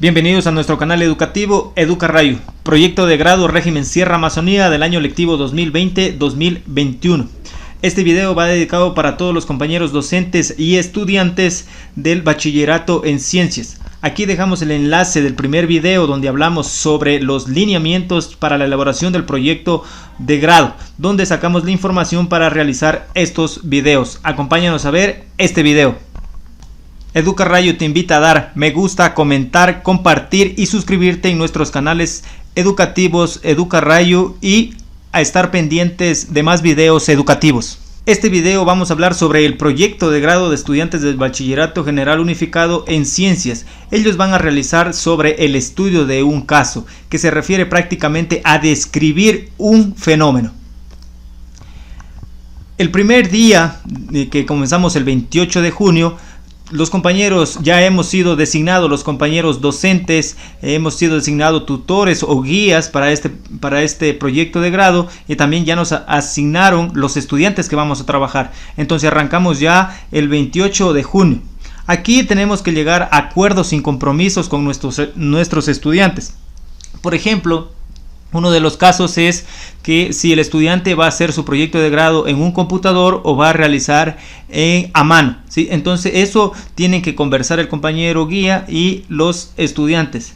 Bienvenidos a nuestro canal educativo EducaRayo, proyecto de grado régimen Sierra Amazonía del año lectivo 2020-2021. Este video va dedicado para todos los compañeros docentes y estudiantes del bachillerato en ciencias. Aquí dejamos el enlace del primer video donde hablamos sobre los lineamientos para la elaboración del proyecto de grado, donde sacamos la información para realizar estos videos. Acompáñanos a ver este video. EducaRayo te invita a dar me gusta, comentar, compartir y suscribirte en nuestros canales educativos EducaRayo y a estar pendientes de más videos educativos. Este video vamos a hablar sobre el proyecto de grado de estudiantes del Bachillerato General Unificado en Ciencias. Ellos van a realizar sobre el estudio de un caso, que se refiere prácticamente a describir un fenómeno. El primer día que comenzamos el 28 de junio, los compañeros ya hemos sido designados, los compañeros docentes, hemos sido designados tutores o guías para este proyecto de grado, y también ya nos asignaron los estudiantes que vamos a trabajar. Entonces arrancamos ya el 28 de junio. Aquí tenemos que llegar a acuerdos sin compromisos con nuestros estudiantes. Por ejemplo, uno de los casos es que si el estudiante va a hacer su proyecto de grado en un computador o va a realizar a mano, ¿sí? Entonces eso tienen que conversar el compañero guía y los estudiantes.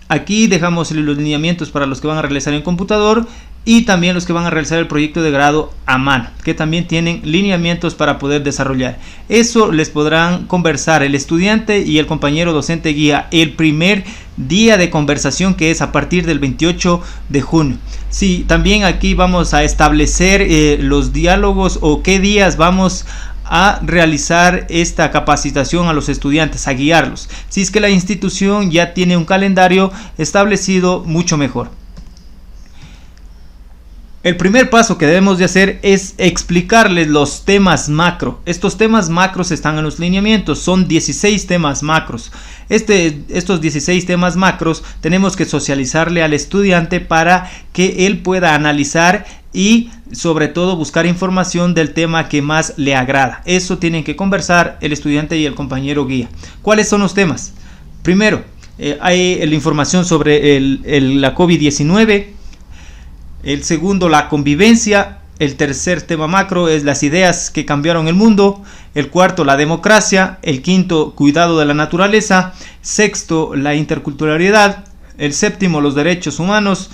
Aquí dejamos los lineamientos para los que van a realizar en computador y también los que van a realizar el proyecto de grado a mano, que también tienen lineamientos para poder desarrollar. Eso les podrán conversar el estudiante y el compañero docente guía el primer día de conversación, que es a partir del 28 de junio. Sí, también aquí vamos a establecer los diálogos o qué días vamos a realizar esta capacitación a los estudiantes, a guiarlos. Si es que la institución ya tiene un calendario establecido, mucho mejor. El primer paso que debemos de hacer es explicarles los temas macro. Estos temas macros están en los lineamientos, son 16 temas macros. Estos 16 temas macros tenemos que socializarle al estudiante para que él pueda analizar y sobre todo buscar información del tema que más le agrada. Eso tienen que conversar el estudiante y el compañero guía. ¿Cuáles son los temas? Primero, hay la información sobre la COVID-19. El segundo, la convivencia. El tercer tema macro es las ideas que cambiaron el mundo. El cuarto, la democracia. El quinto, cuidado de la naturaleza. Sexto, la interculturalidad. El séptimo, los derechos humanos.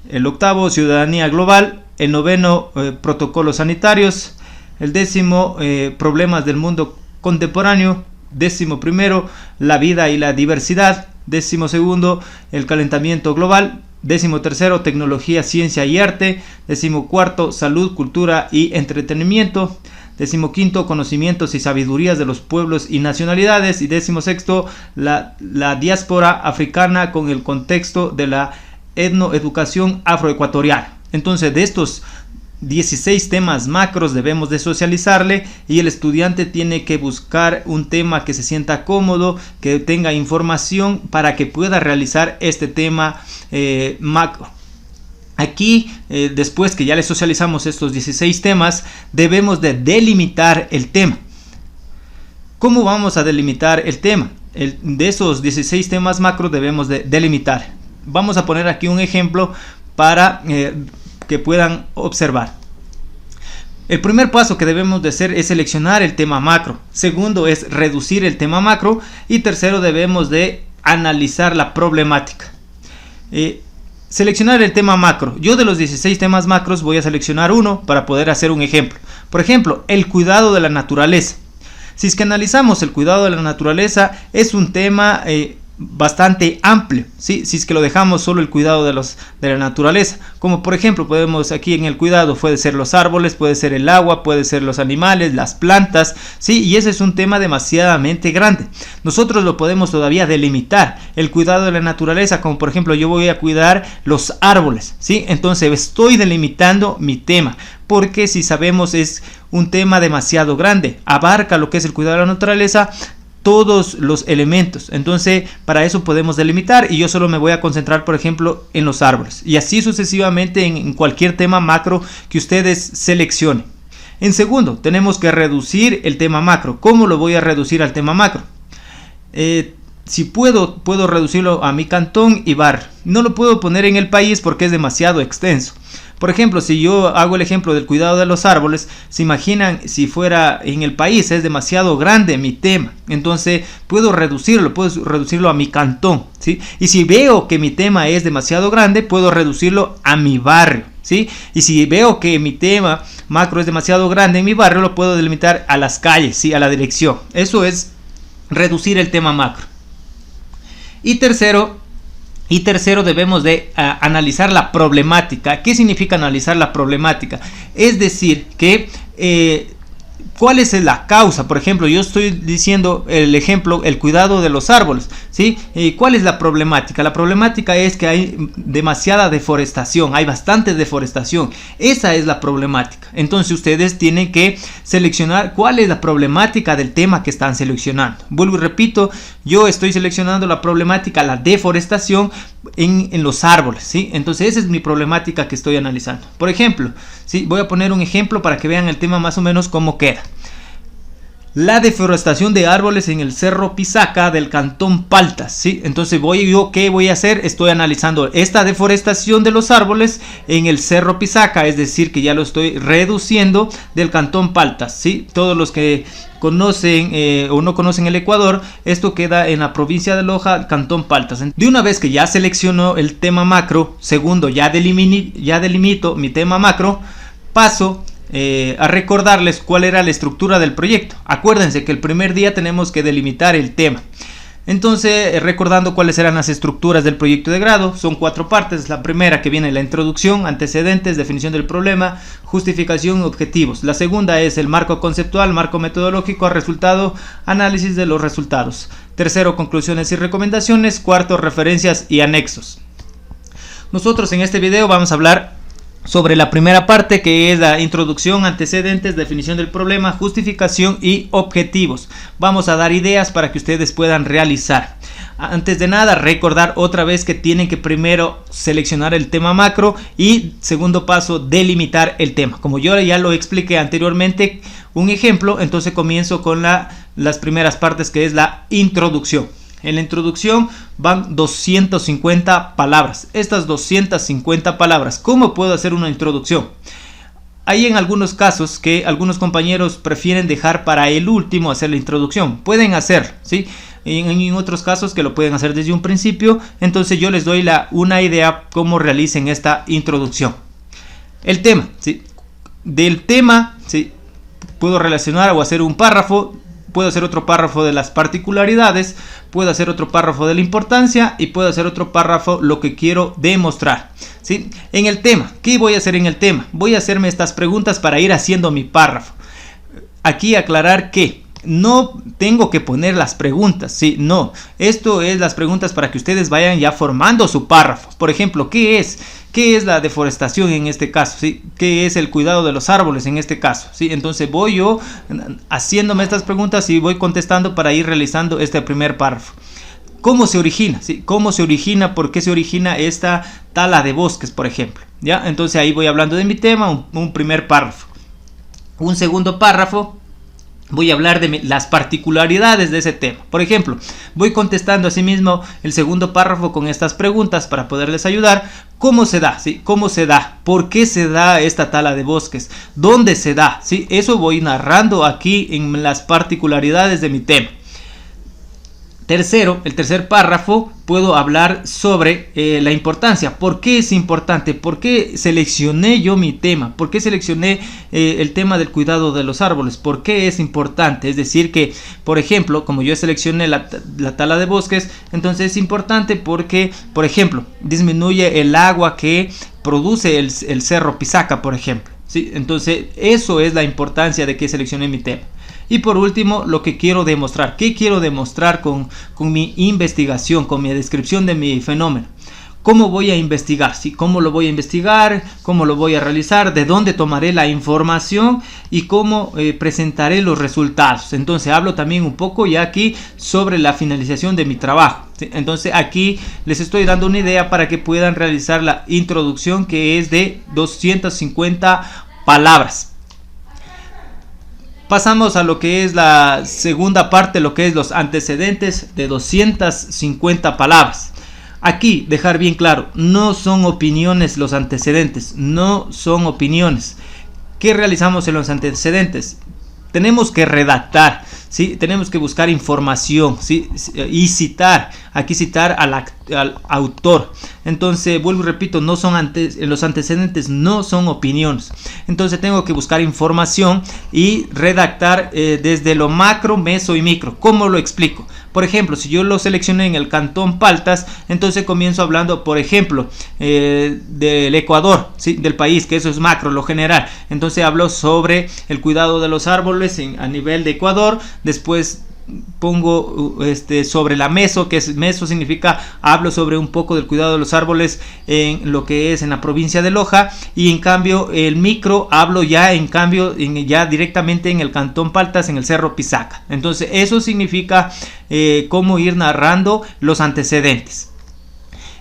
El octavo, ciudadanía global. El noveno, protocolos sanitarios. El décimo, problemas del mundo contemporáneo. Décimo primero, la vida y la diversidad. Décimo segundo, el calentamiento global. Décimo tercero, tecnología, ciencia y arte. Décimo cuarto, salud, cultura y entretenimiento. Décimo quinto, conocimientos y sabidurías de los pueblos y nacionalidades. Y décimo sexto, la diáspora africana con el contexto de la etnoeducación afroecuatoriana. Entonces, de estos 16 temas macros debemos de socializarle, y el estudiante tiene que buscar un tema que se sienta cómodo, que tenga información para que pueda realizar este tema macro. Aquí, después que ya le socializamos estos 16 temas, debemos de delimitar el tema. ¿Cómo vamos a delimitar el tema? De esos 16 temas macros debemos de delimitar. Vamos a poner aquí un ejemplo para que puedan observar. El primer paso que debemos de hacer es seleccionar el tema macro. Segundo es reducir el tema macro. Y tercero, debemos de analizar la problemática. Seleccionar el tema macro. Yo de los 16 temas macros voy a seleccionar uno para poder hacer un ejemplo. Por ejemplo, el cuidado de la naturaleza. Si es que analizamos el cuidado de la naturaleza, es un tema bastante amplio, ¿sí? Si es que lo dejamos solo el cuidado de la naturaleza, como por ejemplo podemos aquí en el cuidado puede ser los árboles, puede ser el agua, puede ser los animales, las plantas, ¿sí? Y ese es un tema demasiadamente grande. Nosotros lo podemos todavía delimitar, el cuidado de la naturaleza, como por ejemplo yo voy a cuidar los árboles, ¿sí? Entonces estoy delimitando mi tema, porque si sabemos es un tema demasiado grande, abarca lo que es el cuidado de la naturaleza, todos los elementos. Entonces para eso podemos delimitar, y yo solo me voy a concentrar por ejemplo en los árboles, y así sucesivamente en cualquier tema macro que ustedes seleccionen. En segundo, tenemos que reducir el tema macro. ¿Cómo lo voy a reducir al tema macro? si puedo reducirlo a mi cantón y barrio. No lo puedo poner en el país porque es demasiado extenso. Por ejemplo, si yo hago el ejemplo del cuidado de los árboles, se imaginan si fuera en el país, es demasiado grande mi tema. Entonces puedo reducirlo a mi cantón, ¿sí? Y si veo que mi tema es demasiado grande, puedo reducirlo a mi barrio, ¿sí? Y si veo que mi tema macro es demasiado grande en mi barrio, lo puedo delimitar a las calles, ¿sí? A la dirección. Eso es reducir el tema macro. Y tercero, debemos de analizar la problemática. ¿Qué significa analizar la problemática? Es decir, que ¿cuál es la causa? Por ejemplo, yo estoy diciendo el ejemplo, el cuidado de los árboles, ¿sí? ¿Cuál es la problemática? La problemática es que hay demasiada deforestación, hay bastante deforestación. Esa es la problemática. Entonces ustedes tienen que seleccionar cuál es la problemática del tema que están seleccionando. Vuelvo y repito, yo estoy seleccionando la problemática, la deforestación en los árboles, ¿sí? Entonces esa es mi problemática que estoy analizando. Por ejemplo, ¿sí? Voy a poner un ejemplo para que vean el tema más o menos cómo queda. La deforestación de árboles en el Cerro Pisaca del cantón Paltas, ¿sí? Entonces ¿qué voy a hacer? Estoy analizando esta deforestación de los árboles en el Cerro Pisaca, es decir, que ya lo estoy reduciendo del cantón Paltas, ¿sí? Todos los que conocen o no conocen el Ecuador, esto queda en la provincia de Loja, cantón Paltas. De una vez que ya selecciono el tema macro, segundo, ya delimito mi tema macro, paso a recordarles cuál era la estructura del proyecto. Acuérdense que el primer día tenemos que delimitar el tema. Entonces, recordando cuáles eran las estructuras del proyecto de grado, son 4 partes. La primera, que viene la introducción, antecedentes, definición del problema, justificación, objetivos. La segunda es el marco conceptual, marco metodológico, resultado, análisis de los resultados. Tercero, conclusiones y recomendaciones. Cuarto, referencias y anexos. Nosotros en este video vamos a hablar sobre la primera parte, que es la introducción, antecedentes, definición del problema, justificación y objetivos. Vamos a dar ideas para que ustedes puedan realizar. Antes de nada, recordar otra vez que tienen que primero seleccionar el tema macro y segundo paso, delimitar el tema. Como yo ya lo expliqué anteriormente, un ejemplo, entonces comienzo con las primeras partes, que es la introducción. En la introducción van 250 palabras. Estas 250 palabras, ¿cómo puedo hacer una introducción? Hay en algunos casos que algunos compañeros prefieren dejar para el último hacer la introducción. Pueden hacer, ¿sí? En otros casos que lo pueden hacer desde un principio. Entonces yo les doy una idea cómo realicen esta introducción. El tema, ¿sí? Del tema, ¿sí? Puedo relacionar o hacer un párrafo. Puedo hacer otro párrafo de las particularidades, puedo hacer otro párrafo de la importancia y puedo hacer otro párrafo lo que quiero demostrar, ¿sí? En el tema, ¿qué voy a hacer en el tema? Voy a hacerme estas preguntas para ir haciendo mi párrafo. Aquí aclarar que no tengo que poner las preguntas, ¿sí? No, esto es las preguntas para que ustedes vayan ya formando su párrafo. Por ejemplo, ¿qué es la deforestación en este caso? ¿Sí? ¿Qué es el cuidado de los árboles en este caso? ¿Sí? Entonces voy yo haciéndome estas preguntas y voy contestando para ir realizando este primer párrafo. ¿Cómo se origina? ¿Sí? ¿Cómo se origina? ¿Por qué se origina esta tala de bosques, por ejemplo? ¿Ya? Entonces ahí voy hablando de mi tema, un primer párrafo. Un segundo párrafo, voy a hablar de las particularidades de ese tema. Por ejemplo, voy contestando asimismo el segundo párrafo con estas preguntas para poderles ayudar. ¿Cómo se da? ¿Sí? ¿Cómo se da? ¿Por qué se da esta tala de bosques? ¿Dónde se da? ¿Sí? Eso voy narrando aquí en las particularidades de mi tema. Tercero, el tercer párrafo, puedo hablar sobre la importancia. ¿Por qué es importante? ¿Por qué seleccioné yo mi tema? ¿Por qué seleccioné el tema del cuidado de los árboles? ¿Por qué es importante? Es decir que, por ejemplo, como yo seleccioné la tala de bosques, entonces es importante porque, por ejemplo, disminuye el agua que produce el Cerro Pisaca, por ejemplo, ¿sí? Entonces eso es la importancia de que seleccioné mi tema. Y por último, lo que quiero demostrar. ¿Qué quiero demostrar con mi investigación, con mi descripción de mi fenómeno? ¿Cómo voy a investigar? ¿Sí? ¿Cómo lo voy a investigar? ¿Cómo lo voy a realizar? ¿De dónde tomaré la información? ¿Y cómo presentaré los resultados? Entonces hablo también un poco ya aquí sobre la finalización de mi trabajo, ¿sí? Entonces aquí les estoy dando una idea para que puedan realizar la introducción, que es de 250 palabras. Pasamos a lo que es la segunda parte, lo que es los antecedentes de 250 palabras. Aquí dejar bien claro, no son opiniones los antecedentes, no son opiniones. ¿Qué realizamos en los antecedentes? Tenemos que redactar, ¿sí? Tenemos que buscar información, ¿sí? Y citar, aquí citar al autor. Entonces, vuelvo y repito, no son los antecedentes no son opiniones. Entonces tengo que buscar información y redactar desde lo macro, meso y micro. ¿Cómo lo explico? Por ejemplo, si yo lo seleccioné en el Cantón Paltas, entonces comienzo hablando, por ejemplo, del Ecuador, ¿sí? Del país, que eso es macro, lo general. Entonces hablo sobre el cuidado de los árboles a nivel de Ecuador. Después pongo sobre la meso, que es meso significa hablo sobre un poco del cuidado de los árboles en lo que es en la provincia de Loja, y en cambio el micro hablo ya ya directamente en el Cantón Paltas, en el Cerro Pisaca. Entonces eso significa cómo ir narrando los antecedentes.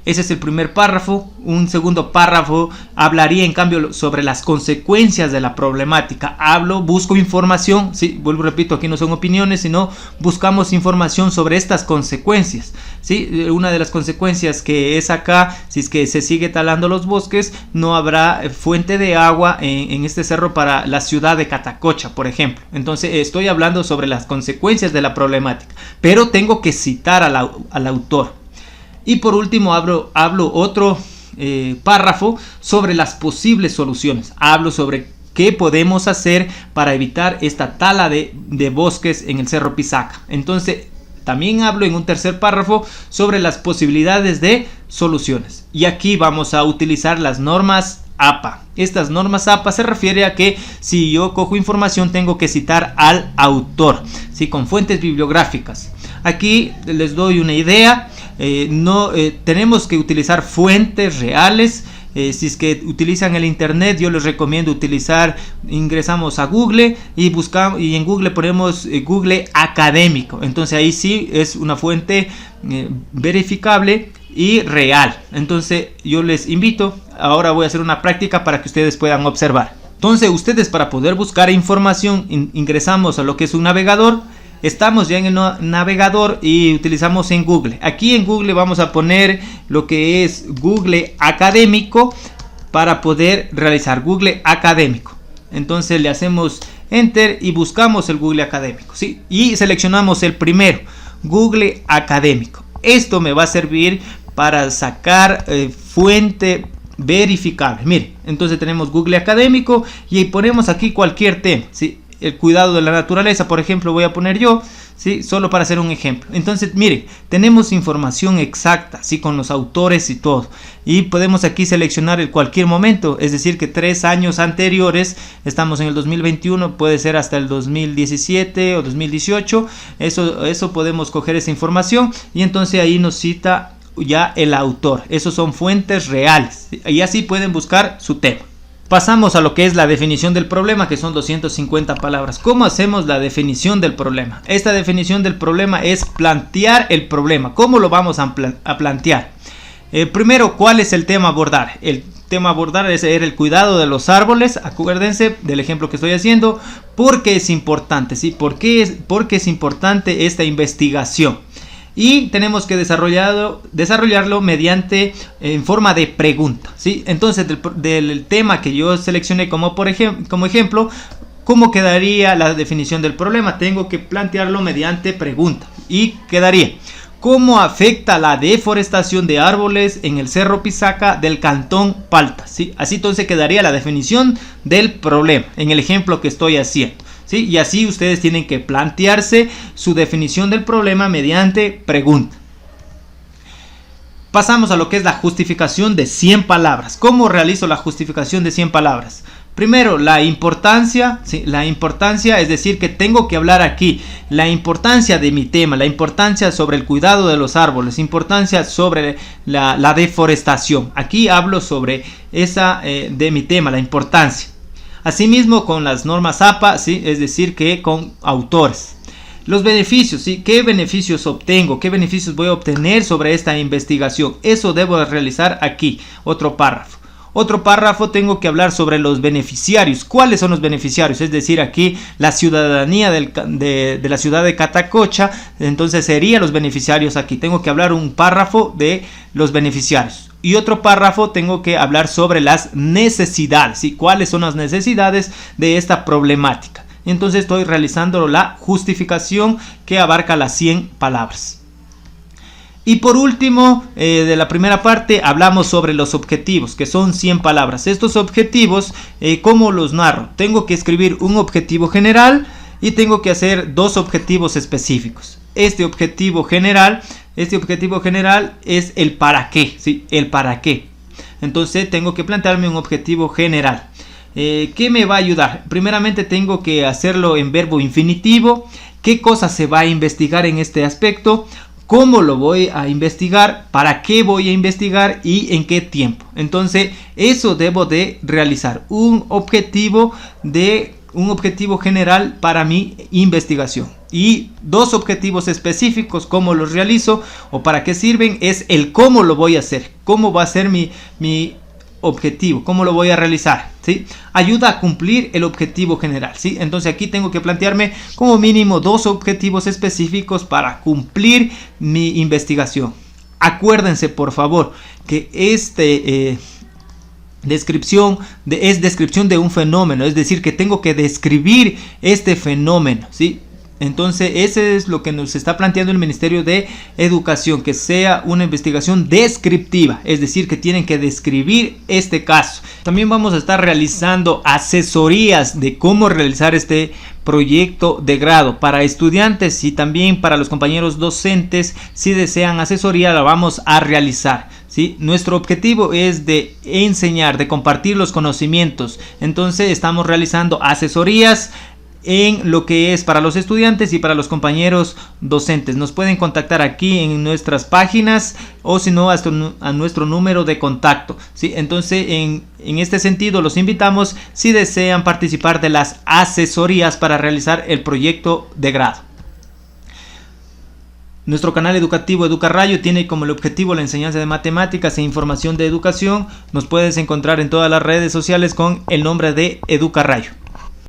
Ese es el primer párrafo. Un segundo párrafo hablaría en cambio sobre las consecuencias de la problemática. Busco información, sí, vuelvo y repito, aquí no son opiniones, sino buscamos información sobre estas consecuencias, ¿sí? Una de las consecuencias que es acá, si es que se sigue talando los bosques, no habrá fuente de agua en este cerro para la ciudad de Catacocha, por ejemplo. Entonces estoy hablando sobre las consecuencias de la problemática, pero tengo que citar al autor. Y por último hablo otro párrafo sobre las posibles soluciones. Hablo sobre qué podemos hacer para evitar esta tala de bosques en el Cerro Pisaca. Entonces también hablo en un tercer párrafo sobre las posibilidades de soluciones. Y aquí vamos a utilizar las normas APA. Estas normas APA se refiere a que si yo cojo información tengo que citar al autor, ¿sí? Con fuentes bibliográficas. Aquí les doy una idea. Tenemos que utilizar fuentes reales. Si es que utilizan el internet, yo les recomiendo ingresamos a Google y buscamos, y en Google ponemos Google académico. Entonces ahí sí es una fuente verificable y real. Entonces yo les invito, ahora voy a hacer una práctica para que ustedes puedan observar. Entonces ustedes, para poder buscar información, ingresamos a lo que es un navegador. Estamos ya en el navegador y utilizamos en Google. Aquí en Google vamos a poner lo que es Google académico para poder realizar Google académico. Entonces le hacemos enter y buscamos el Google académico, ¿sí? Y seleccionamos el primero, Google académico. Esto me va a servir para sacar fuente verificable. Miren, entonces tenemos Google académico y ponemos aquí cualquier tema, ¿sí? El cuidado de la naturaleza, por ejemplo, voy a poner yo, ¿sí? Solo para hacer un ejemplo. Entonces, miren, tenemos información exacta, ¿sí? Con los autores y todo. Y podemos aquí seleccionar en cualquier momento, es decir, que 3 años anteriores, estamos en el 2021, puede ser hasta el 2017 o 2018. Eso podemos coger esa información y entonces ahí nos cita ya el autor. Esos son fuentes reales, ¿sí? Y así pueden buscar su tema. Pasamos a lo que es la definición del problema, que son 250 palabras. ¿Cómo hacemos la definición del problema? Esta definición del problema es plantear el problema. ¿Cómo lo vamos a plantear? Primero, ¿cuál es el tema a abordar? El tema a abordar es el cuidado de los árboles. Acuérdense del ejemplo que estoy haciendo. ¿Por qué es importante? ¿Sí? ¿Por qué es importante esta investigación? Y tenemos que desarrollarlo mediante en forma de pregunta, ¿sí? Entonces del tema que yo seleccioné como ejemplo, ¿cómo quedaría la definición del problema? Tengo que plantearlo mediante pregunta y quedaría: ¿cómo afecta la deforestación de árboles en el Cerro Pisaca del Cantón Paltas? ¿Sí? Así entonces quedaría la definición del problema en el ejemplo que estoy haciendo, ¿sí? Y así ustedes tienen que plantearse su definición del problema mediante pregunta. Pasamos a lo que es la justificación de 100 palabras. ¿Cómo realizo la justificación de 100 palabras? Primero, la importancia, ¿sí? La importancia, es decir, que tengo que hablar aquí la importancia de mi tema, la importancia sobre el cuidado de los árboles, importancia sobre la deforestación. Aquí hablo sobre esa de mi tema, la importancia. Asimismo con las normas APA, ¿sí? Es decir, que con autores. Los beneficios, ¿sí? ¿Qué beneficios obtengo? ¿Qué beneficios voy a obtener sobre esta investigación? Eso debo realizar aquí, otro párrafo. Otro párrafo tengo que hablar sobre los beneficiarios. ¿Cuáles son los beneficiarios? Es decir, aquí la ciudadanía de la ciudad de Catacocha, entonces serían los beneficiarios aquí. Tengo que hablar un párrafo de los beneficiarios. Y otro párrafo tengo que hablar sobre las necesidades, ¿sí? ¿Cuáles son las necesidades de esta problemática? Entonces estoy realizando la justificación que abarca las 100 palabras. Y por último, de la primera parte, hablamos sobre los objetivos, que son 100 palabras. Estos objetivos, ¿cómo los narro? Tengo que escribir un objetivo general y tengo que hacer 2 objetivos específicos. Este objetivo general es el para qué, ¿sí? El para qué. Entonces tengo que plantearme un objetivo general. ¿Qué me va a ayudar? Primeramente tengo que hacerlo en verbo infinitivo. ¿Qué cosa se va a investigar en este aspecto? ¿Cómo lo voy a investigar? ¿Para qué voy a investigar? ¿Y en qué tiempo? Entonces eso debo de realizar. Un objetivo general para mi investigación. Y 2 objetivos específicos, ¿cómo los realizo? ¿O para qué sirven? Es el cómo lo voy a hacer. ¿Cómo va a ser mi objetivo? ¿Cómo lo voy a realizar? ¿Sí? Ayuda a cumplir el objetivo general, ¿sí? Entonces aquí tengo que plantearme como mínimo 2 objetivos específicos para cumplir mi investigación. Acuérdense por favor que descripción de un fenómeno, es decir, que tengo que describir este fenómeno, ¿sí? Entonces ese es lo que nos está planteando el Ministerio de Educación, que sea una investigación descriptiva, es decir, que tienen que describir este caso. También vamos a estar realizando asesorías de cómo realizar este proyecto de grado para estudiantes y también para los compañeros docentes. Si desean asesoría, la vamos a realizar, ¿sí? Nuestro objetivo es de enseñar, de compartir los conocimientos. Entonces estamos realizando asesorías en lo que es para los estudiantes y para los compañeros docentes. Nos pueden contactar aquí en nuestras páginas o si no a nuestro número de contacto, ¿sí? Entonces en este sentido los invitamos si desean participar de las asesorías para realizar el proyecto de grado. Nuestro canal educativo Educarrayo tiene como el objetivo la enseñanza de matemáticas e información de educación. Nos puedes encontrar en todas las redes sociales con el nombre de Educarrayo.